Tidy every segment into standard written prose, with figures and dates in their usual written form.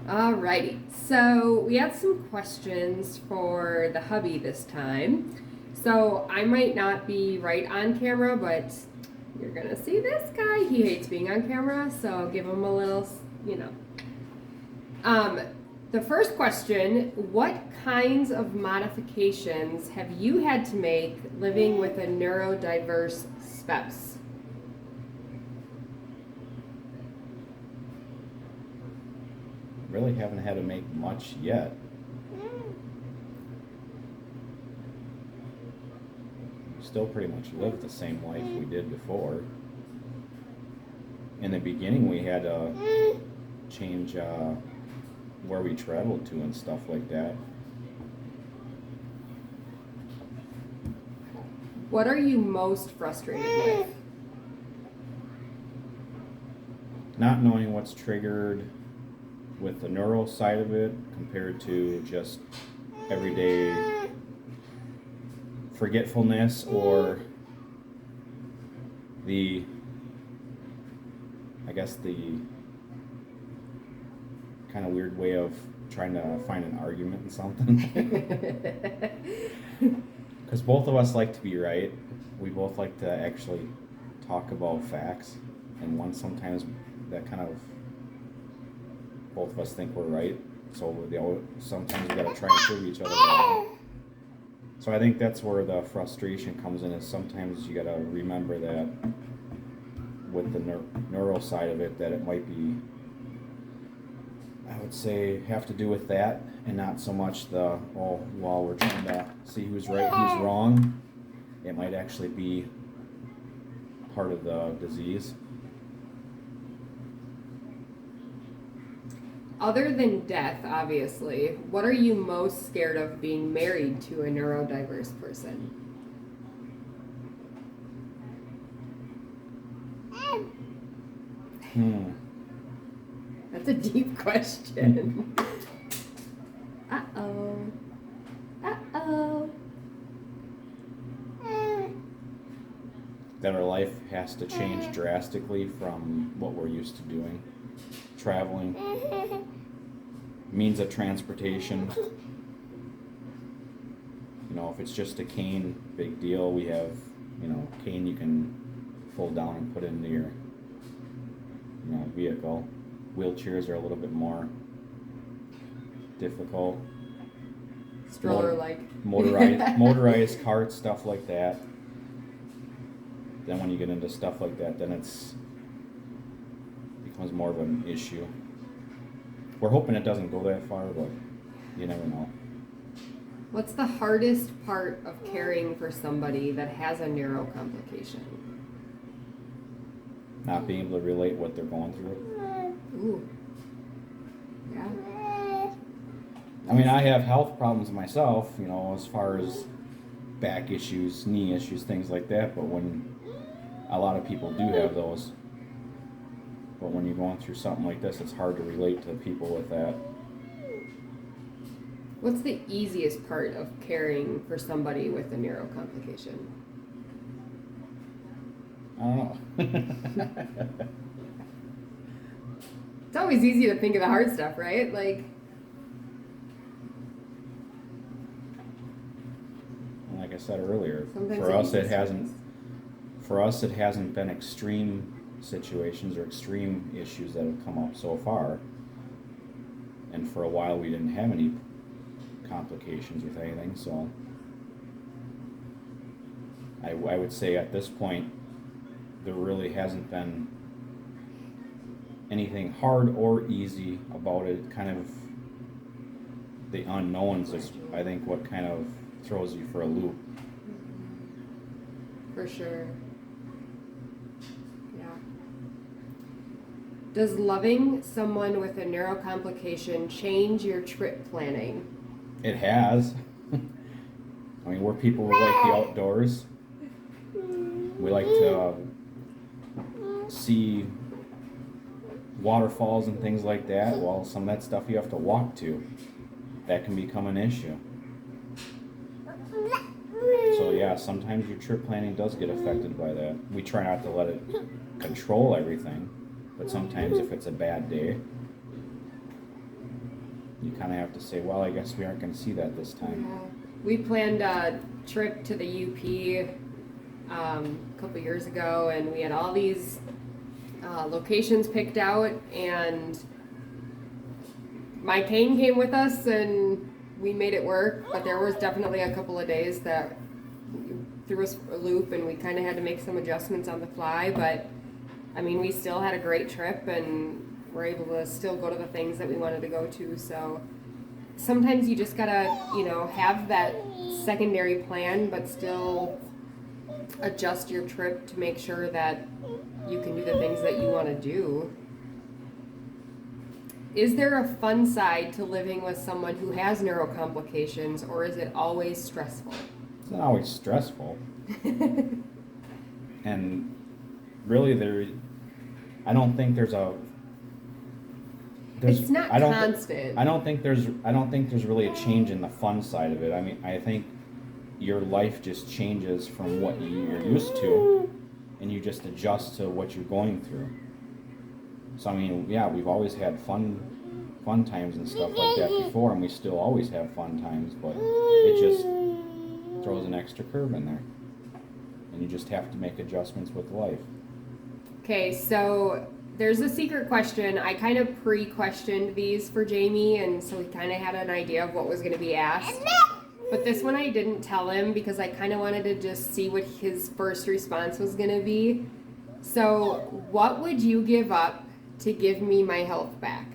Alrighty, so we had some questions for the hubby this time. So I might not be right on camera, but you're gonna see this guy. He hates being on camera, so give him a little, you know. Um, the first question: what kinds of modifications have you had to make living with a neurodiverse spouse? Really haven't had to make much yet. Still pretty much live the same life we did before. In the beginning, we had to change where we traveled to and stuff like that. What are you most frustrated with? Not knowing what's triggered with the neural side of it compared to just everyday forgetfulness or the kind of weird way of trying to find an argument in something. Because both of us like to be right. We both like to actually talk about facts, and sometimes that kind of both of us think we're right. So sometimes we gotta try and prove each other wrong. So I think that's where the frustration comes in. Is sometimes you gotta remember that with the neural side of it, that it might be, I would say, have to do with that, and not so much while we're trying to see who's right, who's wrong. It might actually be part of the disease. Other than death, obviously, what are you most scared of being married to a neurodiverse person? That's a deep question. Uh-oh. Uh-oh. That our life has to change drastically from what we're used to doing. Traveling, means of transportation. If it's just a cane, big deal. We have, cane you can fold down and put into your, vehicle. Wheelchairs are a little bit more difficult. Stroller-like. Motorized carts, stuff like that. Then when you get into stuff like that, then becomes more of an issue. We're hoping it doesn't go that far, but you never know. What's the hardest part of caring for somebody that has a neuro complication? Not being able to relate what they're going through. Ooh. Yeah. I mean, I have health problems myself, as far as back issues, knee issues, things like that, but when a lot of people do have those. But when you're going through something like this, it's hard to relate to people with that. What's the easiest part of caring for somebody with a neuro complication? I don't know. It's always easy to think of the hard stuff, right? Like I said earlier, sometimes for us it hasn't been extreme situations or extreme issues that have come up so far. And for a while we didn't have any complications with anything, so I would say at this point there really hasn't been anything hard or easy about it. Kind of the unknowns is, I think, what kind of throws you for a loop. For sure. Yeah. Does loving someone with a neuro complication change your trip planning? It has. I mean, we're people who like the outdoors. We like to see waterfalls and things like that. Well, some of that stuff you have to walk to. That can become an issue. So yeah, sometimes your trip planning does get affected by that. We try not to let it control everything, but sometimes if it's a bad day, you kind of have to say, well, I guess we aren't going to see that this time. Yeah. We planned a trip to the UP a couple years ago, and we had all these locations picked out, and my cane came with us, and we made it work. But there was definitely a couple of days that threw us a loop, and we kind of had to make some adjustments on the fly. But I mean, we still had a great trip, and we're able to still go to the things that we wanted to go to. So sometimes you just gotta, have that secondary plan, but still adjust your trip to make sure that you can do the things that you want to do. Is there a fun side to living with someone who has neuro complications, or is it always stressful? It's not always stressful. And really, I don't think there's it's not I don't constant. I don't think there's really a change in the fun side of it. I mean, I think your life just changes from what you're used to, and you just adjust to what you're going through. So I mean, yeah, we've always had fun times and stuff like that before, and we still always have fun times, but it just throws an extra curve in there, and you just have to make adjustments with life. Okay, so there's a secret question. I kind of pre-questioned these for Jamie, and so he kind of had an idea of what was going to be asked. But this one I didn't tell him because I kind of wanted to just see what his first response was going to be. So, what would you give up to give me my health back?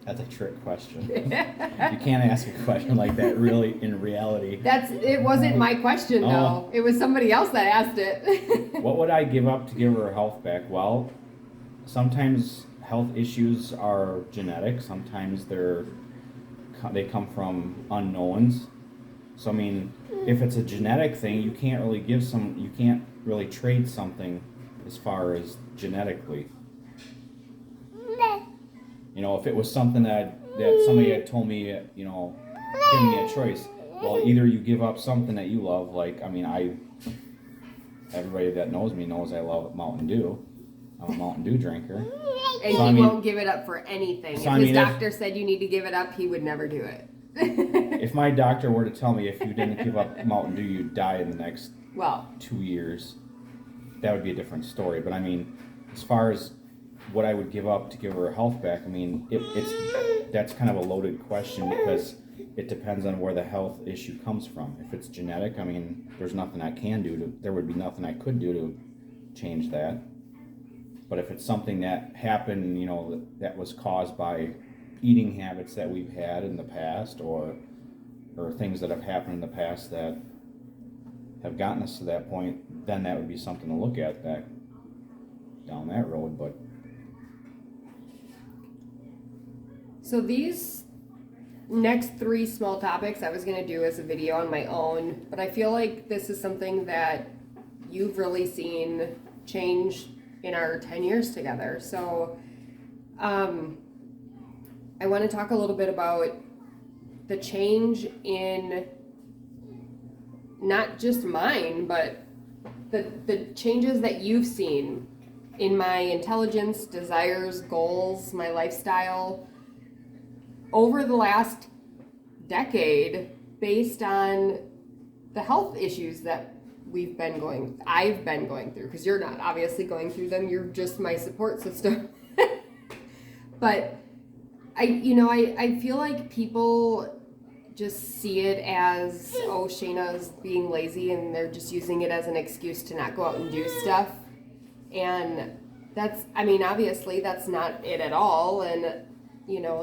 That's a trick question. You can't ask a question like that really in reality. It wasn't my question though. It was somebody else that asked it. What would I give up to give her health back? Well, sometimes health issues are genetic. Sometimes they come from unknowns. So I mean, if it's a genetic thing, you can't really trade something as far as genetically. If it was something that somebody had told me, giving me a choice, well, either you give up something that you love, like, I mean, everybody that knows me knows I love Mountain Dew. I'm a Mountain Dew drinker. And so, he won't give it up for anything. So, if his doctor said you need to give it up, he would never do it. If my doctor were to tell me if you didn't give up Mountain Dew, you'd die in the next 2 years, that would be a different story. But I mean, as far as what I would give up to give her health back, I mean, that's kind of a loaded question because it depends on where the health issue comes from. If it's genetic, I mean, there's nothing I can do there would be nothing I could do to change that. But if it's something that happened, that was caused by eating habits that we've had in the past or things that have happened in the past that have gotten us to that point, then that would be something to look at down that road. But so these next 3 small topics I was going to do as a video on my own, but I feel like this is something that you've really seen change in our 10 years together. So I want to talk a little bit about the change in not just mine, but the changes that you've seen in my intelligence, desires, goals, my lifestyle over the last decade based on the health issues that I've been going through, because you're not obviously going through them, you're just my support system. But I feel like people just see it as, Shayna's being lazy and they're just using it as an excuse to not go out and do stuff. And obviously that's not it at all. And,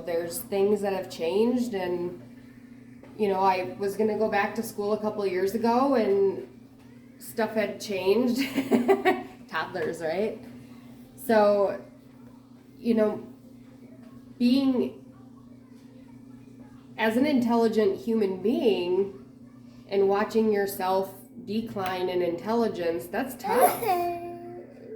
there's things that have changed, and, I was going to go back to school a couple of years ago and stuff had changed. Toddlers, right? So, being as an intelligent human being and watching yourself decline in intelligence, that's tough.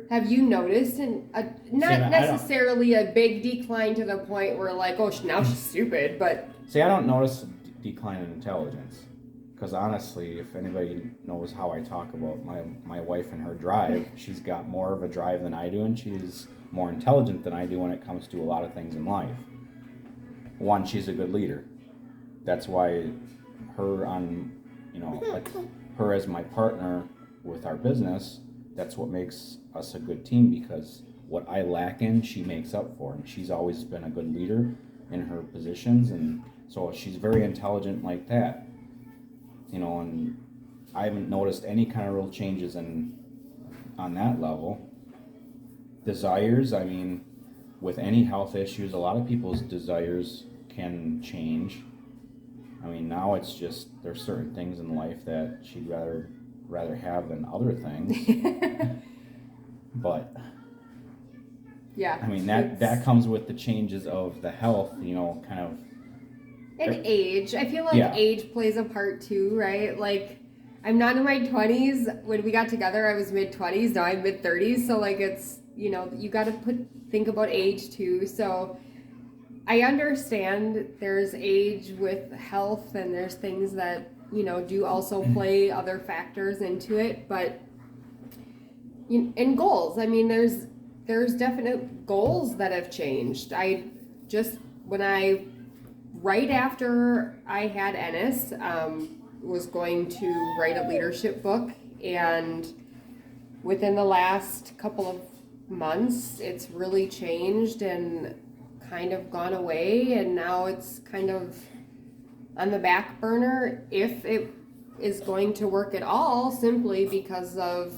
Have you noticed, not necessarily a big decline to the point where like, now she's stupid, but... See, I don't notice a decline in intelligence. Because honestly, if anybody knows how I talk about my wife and her drive, she's got more of a drive than I do, and she's more intelligent than I do when it comes to a lot of things in life. One, she's a good leader. That's why her as my partner with our business, that's what makes us a good team, because what I lack in, she makes up for, and she's always been a good leader in her positions, and so she's very intelligent like that. And I haven't noticed any kind of real changes on that level. Desires, I mean, with any health issues, a lot of people's desires can change. I mean, now it's just there's certain things in life that she'd rather have than other things. But yeah, I mean that comes with the changes of the health, kind of. And age. I feel like Yeah. age plays a part too, right? Like, I'm not in my 20s. When we got together, I was mid-20s. Now I'm mid-30s. So, like, it's, you got to think about age too. So, I understand there's age with health, and there's things that, do also play other factors into it. But, and goals. I mean, there's definite goals that have changed. Right after I had Ennis, was going to write a leadership book, and within the last couple of months, it's really changed and kind of gone away, and now it's kind of on the back burner if it is going to work at all, simply because of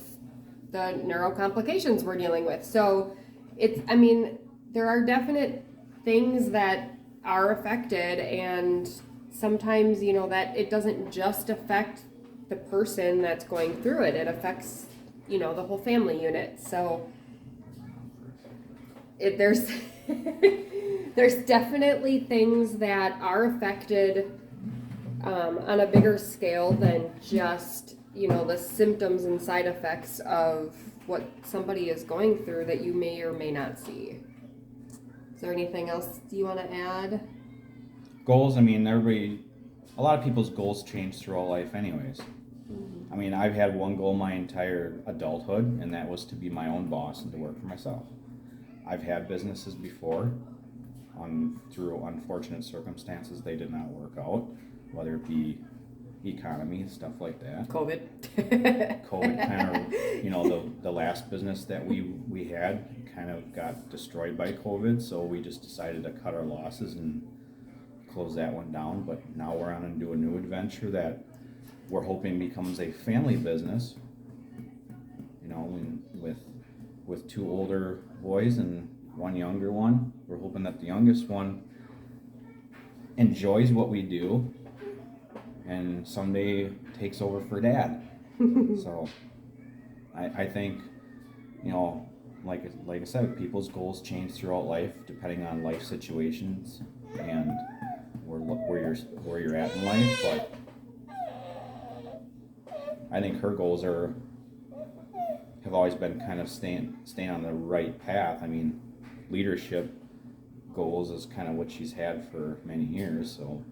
the neuro complications we're dealing with. So there are definite things that are affected, and sometimes that it doesn't just affect the person that's going through it affects the whole family unit. So there's there's definitely things that are affected on a bigger scale than just the symptoms and side effects of what somebody is going through that you may or may not see. Is there anything else you want to add? Goals, I mean, a lot of people's goals change throughout life anyways. I mean, I've had one goal my entire adulthood, and that was to be my own boss and to work for myself. I've had businesses before. Through unfortunate circumstances, they did not work out, whether it be economy, stuff like that. COVID kind of, the last business that we had kind of got destroyed by COVID, so we just decided to cut our losses and close that one down. But now we're on into a new adventure that we're hoping becomes a family business, with two older boys and one younger one. We're hoping that the youngest one enjoys what we do and someday takes over for dad. So I think, like I said, people's goals change throughout life depending on life situations and where you're at in life. But I think her goals have always been kind of staying on the right path. I mean, leadership goals is kind of what she's had for many years. So